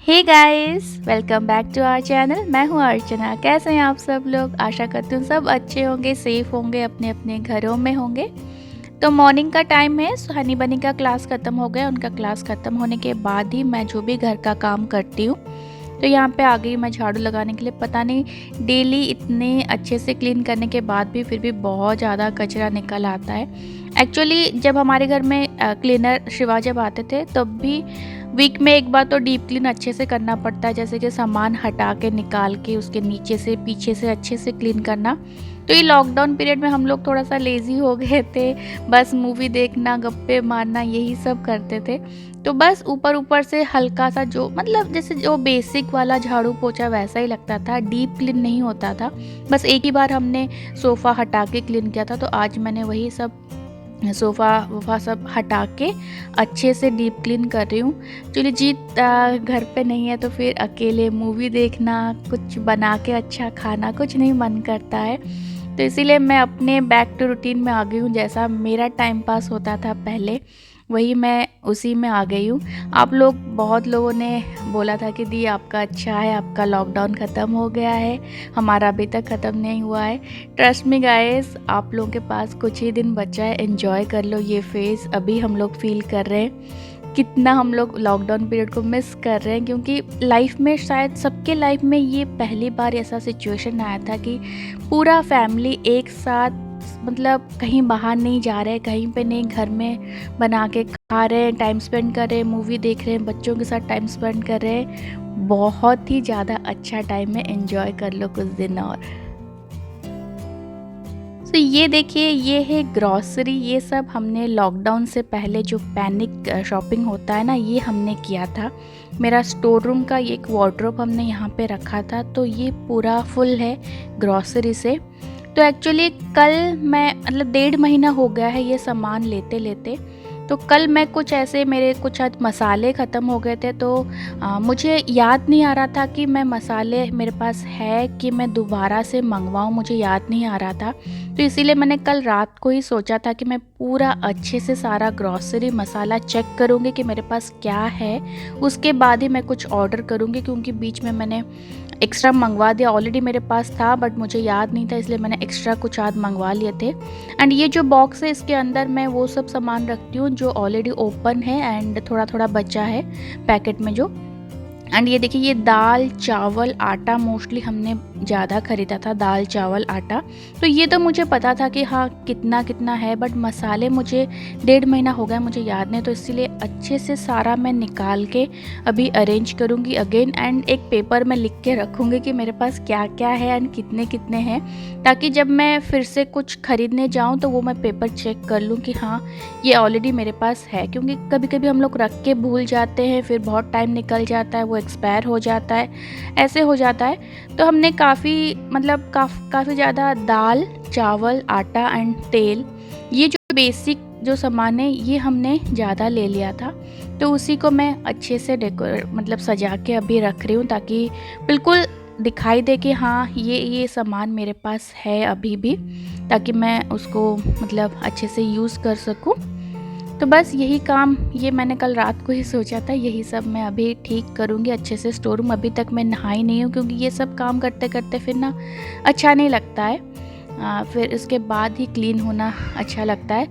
Hey guys, welcome back to our channel. मैं हूँ अर्चना। कैसे हैं आप सब लोग? आशा करती हूँ सब अच्छे होंगे, सेफ होंगे, अपने अपने घरों में होंगे। तो मॉर्निंग का टाइम है। हनी बनी का क्लास ख़त्म हो गया। उनका क्लास ख़त्म होने के बाद ही मैं जो भी घर का काम करती हूँ, तो यहाँ पे आ गई मैं झाड़ू लगाने के लिए। पता नहीं डेली इतने अच्छे से क्लीन करने के बाद भी फिर भी बहुत ज़्यादा कचरा निकल आता है। एक्चुअली जब हमारे घर में क्लीनर शिवा जब आते थे तब भी वीक में एक बार तो डीप क्लीन अच्छे से करना पड़ता है, जैसे कि सामान हटा के निकाल के उसके नीचे से पीछे से अच्छे से क्लीन करना। तो ये लॉकडाउन पीरियड में हम लोग थोड़ा सा लेज़ी हो गए थे, बस मूवी देखना, गप्पे मारना, यही सब करते थे। तो बस ऊपर ऊपर से हल्का सा जो मतलब जैसे जो बेसिक वाला झाड़ू पोछा वैसा ही लगता था, डीप क्लीन नहीं होता था। बस एक ही बार हमने सोफ़ा हटा के क्लीन किया था, तो आज मैंने वही सब सोफ़ा वोफ़ा सब हटा के अच्छे से डीप क्लीन कर रही हूँ। चलिए जी, घर पे नहीं है तो फिर अकेले मूवी देखना, कुछ बना के अच्छा खाना कुछ नहीं मन करता है। तो इसीलिए मैं अपने बैक टू रूटीन में आ गई हूँ। जैसा मेरा टाइम पास होता था पहले, वही मैं उसी में आ गई हूँ। आप लोग बहुत लोगों ने बोला था कि दी आपका अच्छा है, आपका लॉकडाउन ख़त्म हो गया है, हमारा अभी तक ख़त्म नहीं हुआ है। ट्रस्ट मी गाइस, आप लोगों के पास कुछ ही दिन बचा है, एंजॉय कर लो ये फेज़। अभी हम लोग फील कर रहे हैं कितना हम लोग लॉकडाउन पीरियड को मिस कर रहे हैं, क्योंकि लाइफ में शायद सबके लाइफ में ये पहली बार ऐसा सिचुएशन आया था कि पूरा फैमिली एक साथ, मतलब कहीं बाहर नहीं जा रहे, कहीं पे नहीं, घर में बना के खा रहे हैं, टाइम स्पेंड कर रहे हैं, मूवी देख रहे हैं, बच्चों के साथ टाइम स्पेंड कर रहे हैं। बहुत ही ज़्यादा अच्छा टाइम है, एंजॉय कर लो कुछ दिन और। तो ये देखिए, ये है ग्रॉसरी। ये सब हमने लॉकडाउन से पहले जो पैनिक शॉपिंग होता है ना, ये हमने किया था। मेरा स्टोर रूम का ये एक वार्डरोब हमने यहाँ पे रखा था, तो ये पूरा फुल है ग्रॉसरी से। तो एक्चुअली कल मैं मतलब 1.5 महीना हो गया है ये सामान लेते लेते। तो कल मैं कुछ ऐसे, मेरे कुछ आज मसाले ख़त्म हो गए थे, तो मुझे याद नहीं आ रहा था कि मैं मसाले मेरे पास है कि मैं दोबारा से मंगवाऊँ, मुझे याद नहीं आ रहा था। तो इसीलिए मैंने कल रात को ही सोचा था कि मैं पूरा अच्छे से सारा ग्रॉसरी मसाला चेक करूँगी कि मेरे पास क्या है, उसके बाद ही मैं कुछ ऑर्डर करूँगी। क्योंकि बीच में मैंने एक्स्ट्रा मंगवा दिया, ऑलरेडी मेरे पास था बट मुझे याद नहीं था, इसलिए मैंने एक्स्ट्रा कुछ आज मंगवा लिए थे। एंड ये जो बॉक्स है इसके अंदर मैं वो सब सामान रखती हूँ जो ऑलरेडी ओपन है एंड थोड़ा थोड़ा बचा है पैकेट में जो। एंड ये देखिए, ये दाल चावल आटा मोस्टली हमने ज़्यादा ख़रीदा था, दाल चावल आटा। तो ये तो मुझे पता था कि हाँ कितना कितना है, बट मसाले मुझे 1.5 महीना हो गया, मुझे याद नहीं। तो इसीलिए अच्छे से सारा मैं निकाल के अभी अरेंज करूँगी अगेन, एंड एक पेपर में लिख के रखूँगी कि मेरे पास क्या क्या है एंड कितने कितने हैं, ताकि जब मैं फिर से कुछ ख़रीदने जाऊँ तो वो मैं पेपर चेक कर लूँ कि हाँ ये ऑलरेडी मेरे पास है। क्योंकि कभी कभी हम लोग रख के भूल जाते हैं, फिर बहुत टाइम निकल जाता है, वो एक्सपायर हो जाता है, ऐसे हो जाता है। तो हमने काफ़ी मतलब काफ़ी ज़्यादा दाल चावल आटा एंड तेल, ये जो बेसिक जो सामान है ये हमने ज़्यादा ले लिया था। तो उसी को मैं अच्छे से मतलब सजा के अभी रख रही हूँ, ताकि बिल्कुल दिखाई दे कि हाँ ये सामान मेरे पास है अभी भी, ताकि मैं उसको मतलब अच्छे से यूज़ कर सकूँ। तो बस यही काम, ये मैंने कल रात को ही सोचा था, यही सब मैं अभी ठीक करूँगी अच्छे से। स्टोर रूम अभी तक मैं नहाई नहीं हूँ, क्योंकि ये सब काम करते करते फिर ना अच्छा नहीं लगता है। फिर उसके बाद ही क्लीन होना अच्छा लगता है।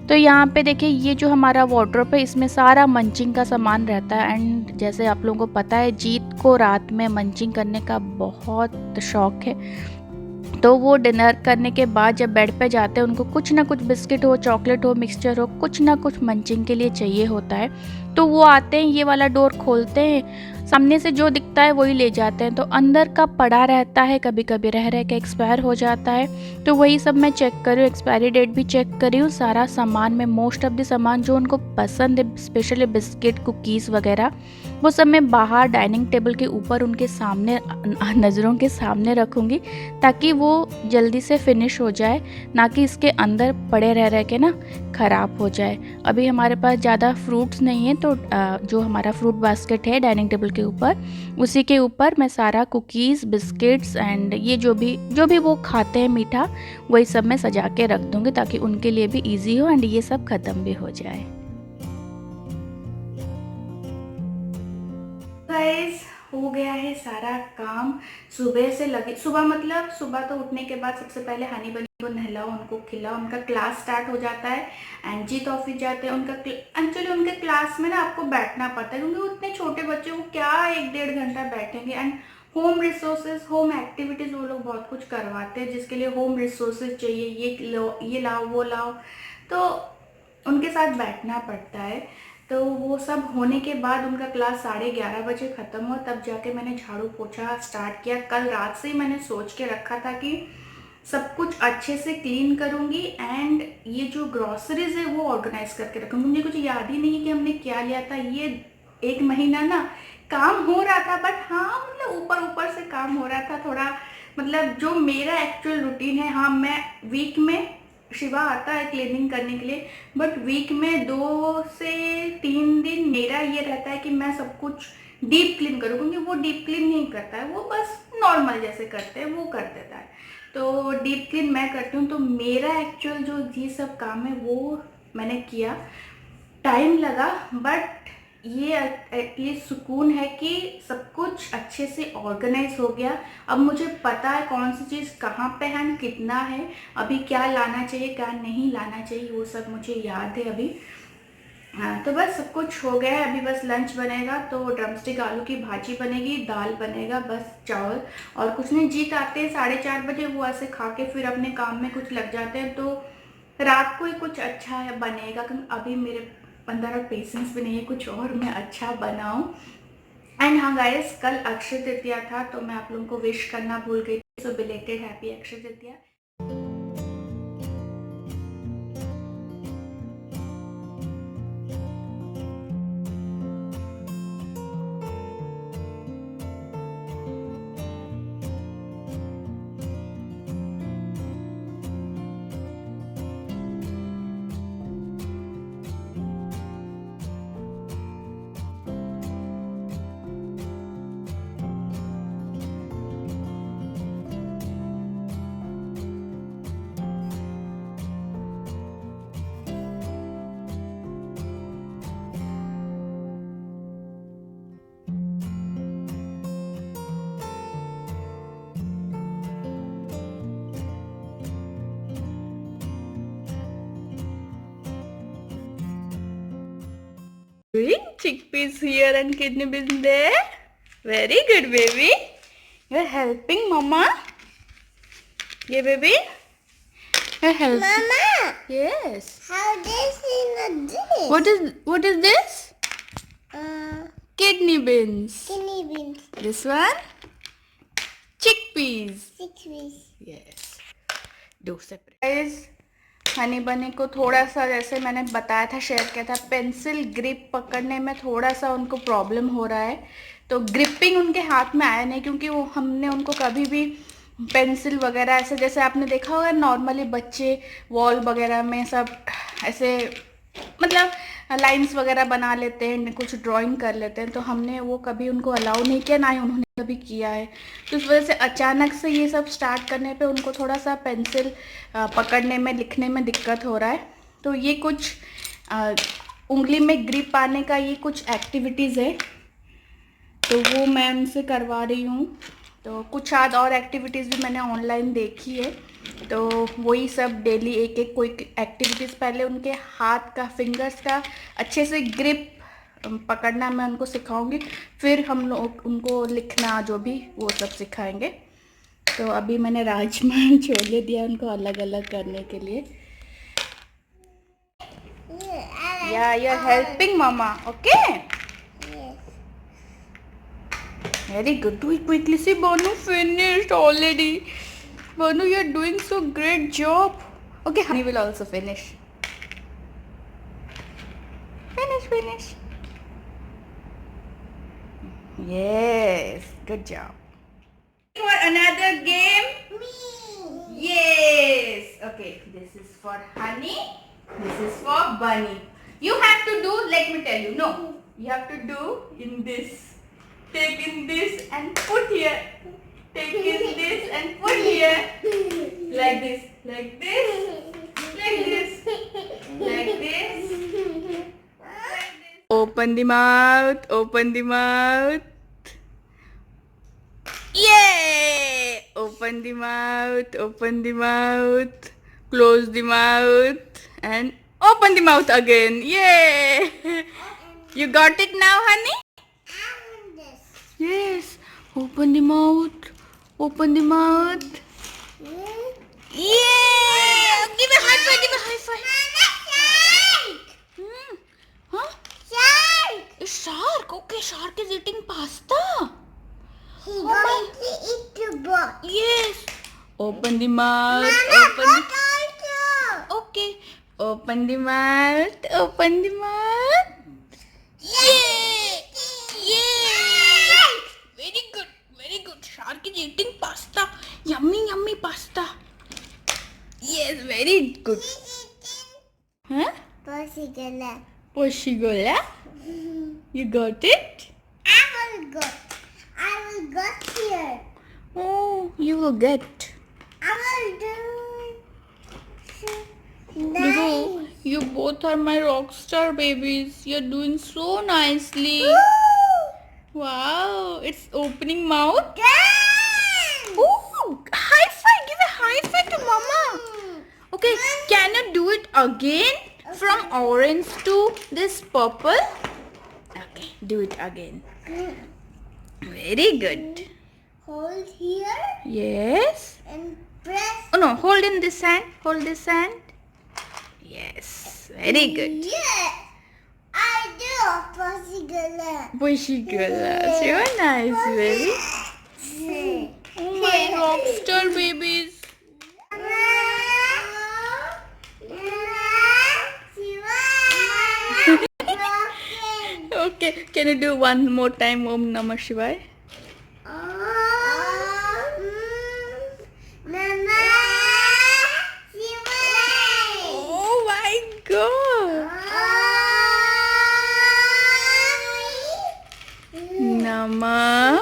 तो यहाँ पे देखिए, ये जो हमारा वार्डरोब है इसमें सारा मंचिंग का सामान रहता है। एंड जैसे आप लोगों को पता है, जीत को रात में मंचिंग करने का बहुत शौक़ है। तो वो डिनर करने के बाद जब बेड पे जाते हैं, उनको कुछ ना कुछ बिस्किट हो, चॉकलेट हो, मिक्सचर हो, कुछ ना कुछ मंचिंग के लिए चाहिए होता है। तो वो आते हैं, ये वाला डोर खोलते हैं, सामने से जो दिखता है वही ले जाते हैं। तो अंदर का पड़ा रहता है, कभी कभी रह रह के एक्सपायर हो जाता है। तो वही सब मैं चेक कर रही हूँ, एक्सपायरी डेट भी चेक कर रही हूँ। सारा सामान में मोस्ट ऑफ द सामान जो उनको पसंद है, स्पेशली बिस्किट कुकीज़ वगैरह, वो सब मैं बाहर डाइनिंग टेबल के ऊपर उनके सामने नज़रों के सामने रखूँगी, ताकि वो जल्दी से फिनिश हो जाए, ना कि इसके अंदर पड़े रह रह के ना ख़राब हो जाए। अभी हमारे पास ज़्यादा फ्रूट्स नहीं है, तो जो हमारा फ्रूट बास्केट है डाइनिंग टेबल के ऊपर, उसी के ऊपर मैं सारा कुकीज़ बिस्किट्स एंड ये जो भी वो खाते हैं मीठा, वही सब मैं सजा के रख दूँगी, ताकि उनके लिए भी ईजी हो एंड ये सब ख़त्म भी हो जाए। गाइस, हो गया है सारा काम। सुबह से लगे, सुबह मतलब सुबह तो उठने के बाद सबसे पहले हनी बनी को नहलाओ, उनको खिलाओ, उनका क्लास स्टार्ट हो जाता है। एंजीत ऑफिस जाते हैं। उनका एक्चुअली उनके क्लास में ना आपको बैठना पड़ता है, क्योंकि वो इतने छोटे बच्चे वो क्या 1-1.5 घंटा बैठेंगे। And home resources, home activities वो लोग बहुत कुछ करवाते हैं, जिसके लिए होम रिसोर्सेज चाहिए, ये लो, ये लाओ, वो लाओ, तो उनके साथ बैठना पड़ता है। तो वो सब होने के बाद उनका क्लास 11:30 बजे ख़त्म हुआ, तब जाके मैंने झाड़ू पोछा स्टार्ट किया। कल रात से ही मैंने सोच के रखा था कि सब कुछ अच्छे से क्लीन करूँगी, एंड ये जो ग्रॉसरीज है वो ऑर्गेनाइज करके रखूँगी। मुझे कुछ याद ही नहीं है कि हमने क्या लिया था। ये 1 महीना ना काम हो रहा था, बट हाँ मतलब ऊपर ऊपर से काम हो रहा था थोड़ा। मतलब जो मेरा एक्चुअल रूटीन है, हाँ मैं वीक में, शिवा आता है क्लीनिंग करने के लिए, बट वीक में 2 से 3 दिन मेरा ये रहता है कि मैं सब कुछ डीप क्लीन करूँ, क्योंकि वो डीप क्लीन नहीं करता है, वो बस नॉर्मल जैसे करते हैं वो कर देता है। तो डीप क्लीन मैं करती हूँ। तो मेरा एक्चुअल जो ये सब काम है वो मैंने किया, टाइम लगा, बट ये एटलीस्ट सुकून है कि सब कुछ अच्छे से ऑर्गेनाइज हो गया। अब मुझे पता है कौन सी चीज़ कहाँ पे है, कितना है, अभी क्या लाना चाहिए क्या नहीं लाना चाहिए, वो सब मुझे याद है अभी। हाँ, तो बस सब कुछ हो गया है। अभी बस लंच बनेगा, तो ड्रमस्टिक आलू की भाजी बनेगी, दाल बनेगा, बस चावल और कुछ नहीं। जीत आते हैं 4:30 बजे, वो ऐसे खा के फिर अपने काम में कुछ लग जाते हैं, तो रात को ही कुछ अच्छा है बनेगा, क्योंकि अभी मेरे अंदर पेशेंस भी नहीं है कुछ और मैं अच्छा बनाऊं। एंड हाँ गाइस, कल अक्षय तृतीया था, तो मैं आप लोगों को विश करना भूल गई, so belated happy Akshaya Tritiya. Doing chickpeas here and kidney beans there. Very good, baby. You're helping mama. Yeah, baby. You're helping. Mama. Yes. How this in this? What is this? Kidney beans. Kidney beans. This one? Chickpeas. Chickpeas. Yes. दो separate. Guys, Honey बनी को थोड़ा सा, जैसे मैंने बताया था, share किया था, पेंसिल ग्रिप पकड़ने में थोड़ा सा उनको प्रॉब्लम हो रहा है। तो ग्रिपिंग उनके हाथ में आया नहीं, क्योंकि वो हमने उनको कभी भी पेंसिल वगैरह ऐसे, जैसे आपने देखा होगा नॉर्मली बच्चे वॉल वगैरह में सब ऐसे मतलब लाइंस वगैरह बना लेते हैं, कुछ ड्राइंग कर लेते हैं, तो हमने वो कभी उनको अलाउ नहीं किया, ना ही उन्होंने कभी किया है। तो इस वजह से अचानक से ये सब स्टार्ट करने पे उनको थोड़ा सा पेंसिल पकड़ने में, लिखने में दिक्कत हो रहा है। तो ये कुछ उंगली में ग्रिप आने का ये कुछ एक्टिविटीज़ है, तो वो मैं उनसे करवा रही हूँ। तो कुछ आध और एक्टिविटीज़ भी मैंने ऑनलाइन देखी है, तो वही सब डेली एक एक कोई एक्टिविटीज़, पहले उनके हाथ का, फिंगर्स का अच्छे से ग्रिप पकड़ना मैं उनको सिखाऊंगी, फिर हम लोग उनको लिखना जो भी वो सब सिखाएंगे। तो अभी मैंने राजमा छोले दिया उनको अलग अलग करने के लिए। या यू आर हेल्पिंग मामा, okay? Very good. Do it quickly. See, Banu finished already. Banu, you're doing so great job. Okay, Honey will also finish. Finish. Yes, good job. For another game? Me. Yes. Okay, this is for Honey. This is for Bunny. You have to do, let me tell you. No, you have to do in this. Take in this and put here. Take in this and put here. Like this, like this, like this, like this. Open the mouth, open the mouth. Yay! Open the mouth, open the mouth, close the mouth, and open the mouth again. Yay! You got it now, honey? Yes. Open the mouth, open the mouth. Yay! Give a high five, give a high five. Huh? Shark! A shark. Okay, shark is eating pasta. He going to eat the book. Yes. Open the mouth. Mama, Open the... potato. Okay. Open the mouth. Open the mouth. Yay! Yay! Very good. Very good. Shark is eating pasta. Yummy, yummy pasta. Yes, very good. Huh? Possible. Poshigola. You got it? I will go. I will go here. Oh, you will get. I will do. Digo, Nice. you both are my rock star babies. You're doing so nicely. Woo! Wow, it's opening mouth. Done! Oh, high five. Give a high five to mama. Okay, can you do it again? From orange to this purple. Okay, do it again. Very good. Hold here Yes. and press. Oh no, hold in this hand. Hold this hand. Yes, very good. Yes. I do possible. Bushigala. So nice, baby. Oh my rock star babies. Okay, can you do one more time Om Namah Shivaya? Oh my God. Namah.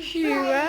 Shivaya.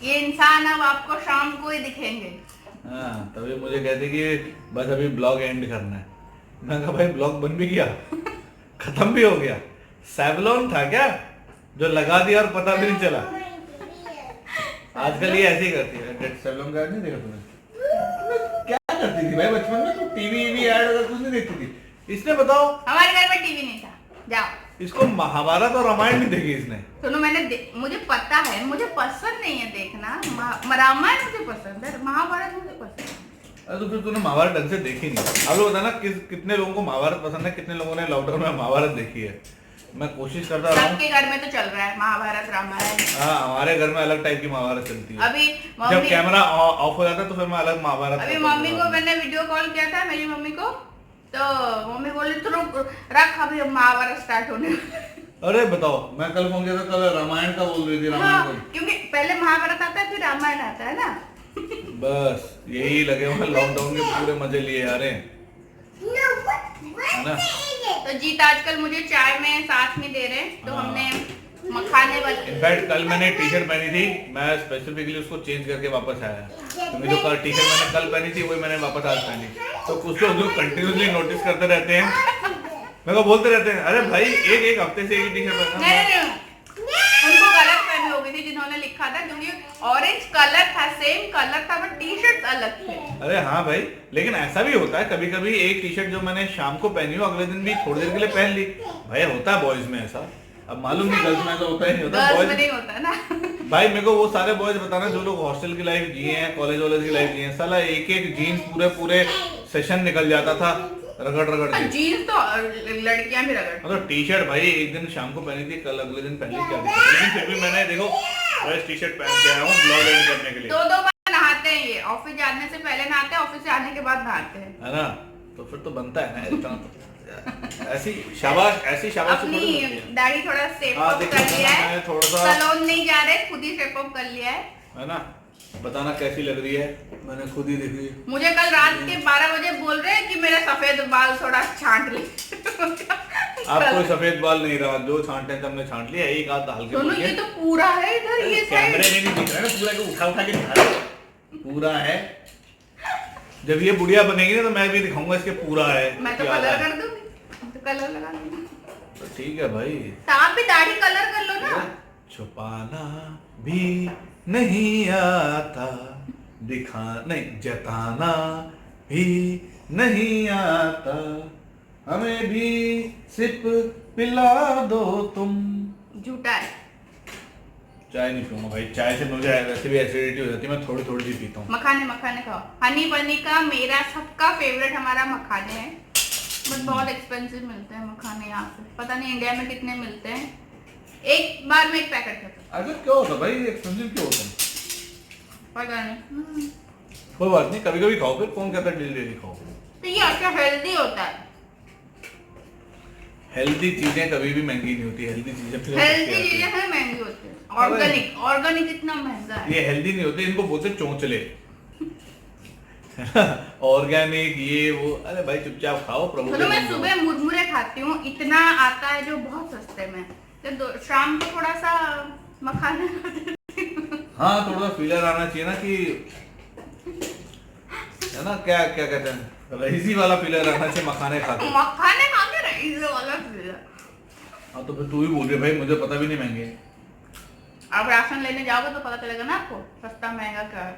ये इंसान अब आपको शाम को ही दिखेंगे। हाँ, तभी मुझे कहते कि बस अभी ब्लॉग एंड करना है। मैं कहा भाई ब्लॉग बन भी गया खत्म भी हो गया। सैवलॉन था क्या जो लगा दिया और पता भी नहीं चला। आजकल ये ऐसे ही करती है। सैवलॉन का नहीं देखा तुमने? क्या करती थी भाई बचपन में? तो टीवी ऐड वगैरह कुछ नहीं देखती थी। इसने बताओ, हमारे घर में टीवी नहीं था। जाओ। इसको महाभारत और रामायण नहीं देखी इसने। सुनो, मुझे पता है, मुझे पसंद नहीं है देखना। रामायण मुझे पसंद है, महाभारत मुझे पसंद है। अरे तो फिर तूने महाभारत ढंग से देखी नहीं। आप लोग बताना कितने लोगों को महाभारत पसंद है, कितने लोगों ने लॉकडाउन में महाभारत देखी है। मैं कोशिश करता रहा हूँ। सबके घर में तो चल रहा है महाभारत रामायण। हाँ, हमारे घर में अलग टाइप की महाभारत चलती है। अभी जब कैमरा ऑफ हो जाता है तो फिर मैं अलग महाभारत। अभी मम्मी को मैंने वीडियो कॉल किया था, मेरी मम्मी को, तो मम्मी बोली तो रख, अभी महाभारत स्टार्ट होने। अरे बताओ, मैं कल फोन किया था, कल रामायण का बोल रही थी। रामायण को क्योंकि पहले महाभारत आता है फिर रामायण आता है ना। बस यही लगे हुए लॉकडाउन के पूरे मजे लिए आ रहे हैं, है ना। तो जीत आजकल मुझे चाय में साथ में दे रहे हैं, तो हमने मखाने वाले। इनफैक्ट कल मैंने टी शर्ट पहनी थी, मैं स्पेसिफिकली उसको चेंज करके वापस आया, क्योंकि जो कल टी शर्ट मैंने कल पहनी थी वही मैंने वापस आज पहनी। तो कुछ लोग जो कंटिन्यूसली नोटिस करते रहते हैं, मेरे को बोलते रहते हैं, अरे भाई एक हफ्ते से एक टी शर्ट पहना। नहीं, उनको गलत पहनी होगी थी जिन्होंने लिखा था, क्योंकि ऑरेंज कलर था, सेम कलर था, बट टी शर्ट अलग थे। अरे हाँ भाई, लेकिन ऐसा भी होता है कभी कभी, एक टी शर्ट जो मैंने शाम को पहनी हो अगले दिन भी थोड़ी देर के लिए पहन ली। भाई होता है बॉयज में ऐसा। अब मालूम नहीं गर्ल्स में ऐसा होता है नहीं होता, गर्ल्स में बॉयज नहीं होता ना। भाई मेरे को वो सारे बॉयज बताना जो लोग हॉस्टल की लाइफ जिए हैं, कॉलेज वॉलेज की लाइफ जिए हैं, साला एक एक जीन्स पूरे पूरे सेशन निकल जाता था रगड़ रगड़ के। जीन्स तो लड़कियां भी रगड़, मतलब टी शर्ट भाई एक दिन शाम को पहनी थी, कल अगले दिन पहन के क्या दिक्कत, लेकिन फिर भी मैंने देखो फ्रेश टी शर्ट पहन के आया हूँ ब्लॉग एडिट करने के लिए। दो बार नहाते हैं ये, ऑफिस जाने से पहले नहाते हैं, ऑफिस से आने के बाद नहाते हैं, है ना, तो फिर तो बनता है ना इतना तो। ऐसी शाबाश अपनी दाढ़ी थोड़ा शेप हाँ, अप कर लिया है, थोड़ा सा सैलून नहीं जा रहे, खुद ही शेप अप कर लिया है ना, बताना कैसी लग रही है, मैंने खुद ही देखी। मुझे कल रात के 12 बजे बोल रहे हैं कि मेरा सफेद बाल थोड़ा छांट ले। आप कोई सफेद बाल नहीं रहा, जो छांटे थे हमने छांट लिया, एक आध हल्के दोनों ये तो पूरा है इधर, ये कैमरे में नहीं दिख रहा है ना, पूरा के उठा उठा के दिखा रहा है, पूरा है। जब ये बुढ़िया बनेगी ना तो मैं भी दिखाऊंगा इसके पूरा है। मैं तो कलर कर दूंगी, तो कलर लगा दूंगी। तो ठीक है भाई, तो आप भी दाढ़ी कलर कर लो ना। छुपाना भी नहीं आता, दिखा नहीं जताना भी नहीं आता, हमें भी सिप पिला दो तुम। झूठा है। चाय नहीं पीऊंगा भाई, चाय से मुझे वैसे भी एसिडिटी हो जाती है, मैं थोड़ी थोड़ी सी पीता हूँ। मखाने खाओ, हनी बनी का मेरा सबका फेवरेट हमारा मखाने है, बट बहुत एक्सपेंसिव मिलते हैं मखाने यहाँ पे, पता नहीं इंडिया में कितने मिलते हैं, एक बार में एक पैकेट खत्म। ऐसा क्यों होता भाई, एक्सपेंसिव क्यों होता है? पता नहीं। कोई बात नहीं, कभी कभी खाओ, फिर कौन कहता है डेली डेली खाओ। तो ये अच्छा हेल्दी होता है। हेल्दी चीजें कभी भी महंगी नहीं होती, हेल्दी चीजें फिर हेल्दी चीजें हैं महंगी होती है। ऑर्गेनिक इतना महंगा है। ये हेल्दी नहीं होते, इनको बोलते चोंचले। ऑर्गेनिक ये वो, अरे भाई चुपचाप खाओ प्रभु। तो मैं सुबह मुरमुरे खाती हूँ, इतना आता है जो बहुत सस्ते में, तो शाम को थोड़ा सा मखाने खाती हूँ। हाँ थोड़ा सा फीलर आना चाहिए ना कि, है ना, क्या क्या कहते हैं, रईसी वाला फीलर आना चाहिए मखाने खा के। मखाने खा के रईसी वाला फीलर। हाँ तो फिर तू ही बोल रही है भाई, मुझे पता भी नहीं महंगे। आप राशन लेने जाओगे तो पता चलेगा ना आपको सस्ता महंगा क्या है।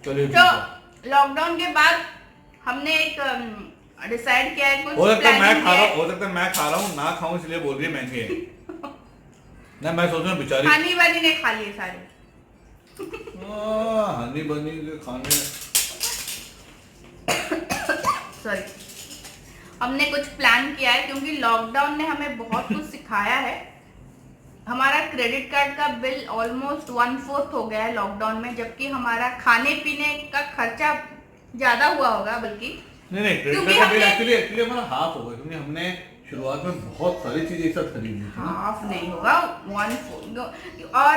चलिए तो लॉकडाउन के बाद हमने एक डिसाइड किया है कुछ, हो सकता है मैं प्लानिंग खा किया रहा है। हूँ, हो सकता है मैं खा रहा हूँ, ना खाऊं इसलिए बोल रही है महंगे हैं। ना मैं सोच रहा हूँ बेचारी हनी बनी ने खा लिए सारे। हनी बनी के खाने। सॉरी, हमने कुछ प्लान किया है क्योंकि लॉकडाउन ने हमें बहुत कुछ सिखाया है। हमारा क्रेडिट कार्ड का बिल ऑलमोस्ट 1/4 हो गया है लॉकडाउन में, जबकि हमारा खाने पीने का खर्चा ज्यादा हुआ होगा बल्कि। नहीं क्रेडिट कार्ड का बिल एक्चुअली हमारा हाफ होगा, क्योंकि हमने शुरुआत में बहुत सारी चीजें एक साथ खरीदी थी। हाफ नहीं होगा, 1/4। और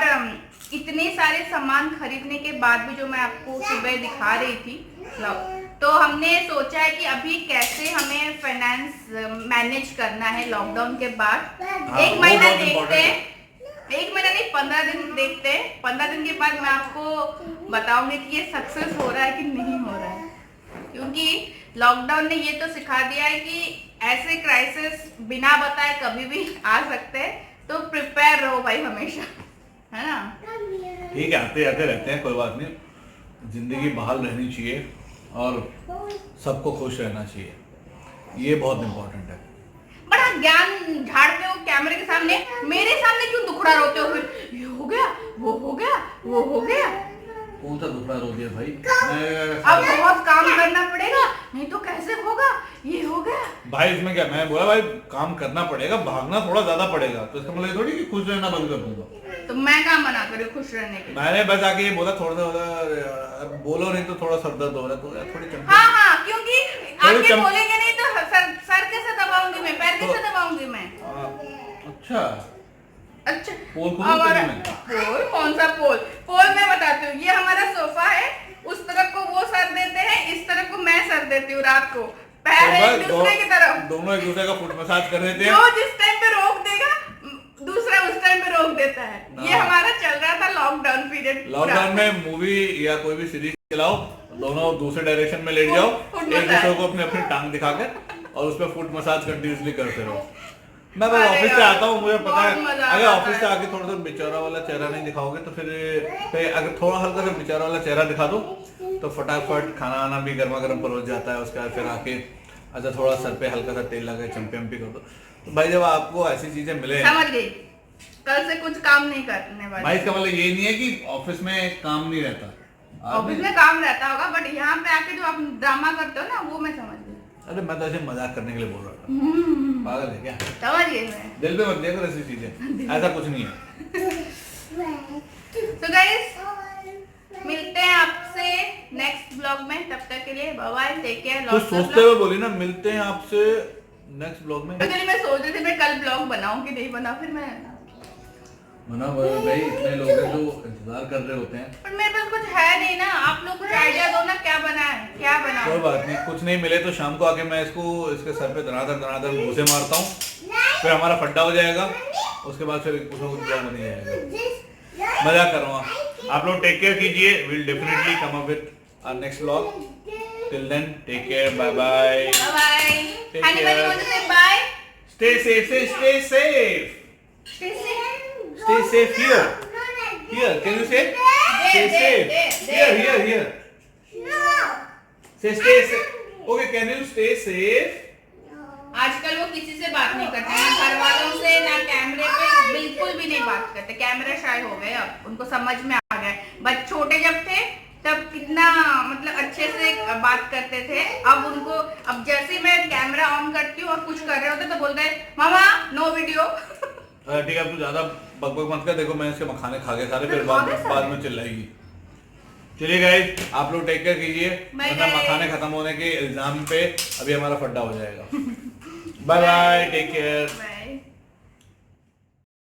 इतने सारे सामान खरीदने के बाद भी जो मैं आपको सुबह दिखा रही थी, तो हमने सोचा है कि अभी कैसे हमें फाइनेंस मैनेज करना है लॉकडाउन के बाद। एक महीना देखते हैं, एक महीना नहीं 15 दिन देखते हैं, 15 दिन के बाद मैं आपको बताऊंगी कि ये सक्सेस हो रहा है कि नहीं हो रहा है। क्योंकि लॉकडाउन ने ये तो सिखा दिया है कि ऐसे क्राइसिस बिना बताए कभी भी आ सकते हैं, तो प्रिपेयर रहो भाई हमेशा, है ना। ठीक है, आते आते रहते हैं, कोई बात नहीं, जिंदगी बहाल रहनी चाहिए और सबको खुश रहना चाहिए, ये बहुत इम्पोर्टेंट है। बड़ा ज्ञान झाड़ते हो कैमरे के सामने, मेरे सामने क्यों दुखड़ा रोते हो फिर? ये हो गया, वो हो गया, वो हो गया। कौन सा दुखड़ा रो दिया भाई? अब बहुत काम करना पड़ेगा, नहीं तो कैसे होगा, ये हो गया। भाई इसमें क्या, मैं बोला भाई काम करना पड़ेगा, भागना थोड़ा ज्यादा पड़ेगा, तो इसका मतलब थोड़ी कि खुश रहना बंद कर दूंगा। तो मैं क्या मना करूँ खुश रहने के? मैंने बस आके ये बोला थोड़ा सा बोलो, नहीं तो थोड़ा सर दर्द हो रहा है, तो थोड़ी चमकी। हाँ, क्योंकि आगे बोलेंगे नहीं तो सर कैसे दबाऊंगी मैं, पैर कैसे दबाऊंगी मैं? अच्छा पोल कौन सा पोल मैं बताती हूँ। ये हमारा सोफा है, उस तरफ को वो सर देते हैं, इस तरफ को मैं सर देती हूँ रात को, पैर एक दूसरे की तरफ, दोनों एक दूसरे का फुट मसाज कर देते हैं। जो जिस टाइम पे रोक देगा दूसरा उस टाइम पे रोक देता है। ये हमारा चल रहा था लॉकडाउन पीरियड। लॉकडाउन में मूवी या कोई भी सीरीज चलाओ, दोनों दूसरे डायरेक्शन में लेट जाओ, एक दूसरे को अपने अपनी टांग दिखाकर और उस पर फुट मसाज कंटिन्यूसली करते रहो। मैं तो ऑफिस से आता हूँ, मुझे पता है अगर ऑफिस से आके थोड़ा सा बेचारा वाला चेहरा नहीं दिखाओगे तो फिर अगर थोड़ा हल्का सा बेचारा वाला चेहरा दिखा दो तो फटाफट खाना आना भी गर्मा गर्म परोस जाता है। उसके बाद फिर आके अच्छा थोड़ा सर पे हल्का सा तेल लगा चम्पी कर दो, तो भाई जब आपको ऐसी चीजें मिले, समझ गई, कल से कुछ काम नहीं करने वाली। भाई इसका मतलब ये नहीं है कि ऑफिस में काम नहीं रहता, ऑफिस में काम रहता होगा, बट यहाँ पे आके जो आप ड्रामा करते हो ना, वो मैं समझ गई। अरे मैं तो ऐसे मजाक करने के लिए बोल रहा था, पागल है क्या? समझ गई मैं। दिल पे मत लिया कर ऐसी चीजें, ऐसा कुछ नहीं है। तो गाइस मिलते हैं आपसे नेक्स्ट ब्लॉग में, तब तक के लिए बाय बाय, टेक केयर। कुछ सोचते हुए बोली ना, मिलते हैं आपसे नेक्स्ट ब्लॉग में। एक्चुअली मैं सोच रही थी मैं कल ब्लॉग बनाऊं कि नहीं बना, फिर मैं मना भाई, इतने लोग हैं जो इंतजार कर रहे होते हैं, पर मेरे पास कुछ है नहीं ना, आप लोग कुछ आइडिया दो ना, क्या बनाए, क्या बनाऊं। कोई बात नहीं, कुछ नहीं मिले तो शाम को आके मैं इसको इसके सर पे दनादर घूसे मारता हूँ, फिर हमारा फड्डा हो जाएगा, उसके बाद फिर कुछ ब्लॉग बन जाएगा। मजाक कर रहा हूँ। आप लोग टेक केयर कीजिए, will definitely come up with our next blog. Till then take care, bye bye bye. Take honey bunny care. Want to say bye, stay safe, stay safe, stay safe here, can you say stay safe here, say stay safe, okay, can you stay safe? आजकल वो किसी से बात नहीं करते, ना घर वालों से, ना कैमरे पे, बिल्कुल भी नहीं बात करते। कैमरा शाय हो गए, अब उनको समझ में आ गया। बच छोटे जब थे तब कितना मतलब अच्छे से बात करते थे, अब उनको, अब जैसे मैं कैमरा ऑन करती हूँ और कुछ कर रहे होते तो बोलते हैं मामा नो वीडियो। ठीक है, अब तू ज्यादा बकबक मत कर, देखो मैंने इसके मखाने खा गए सारे, फिर बाद में चिल्लाएगी। चलिए गाइस, आप लोग टेक केयर कीजिए, वरना मखाने खत्म होने के इल्जाम पे अभी हमारा फड्डा हो जाएगा। Bye bye, take care.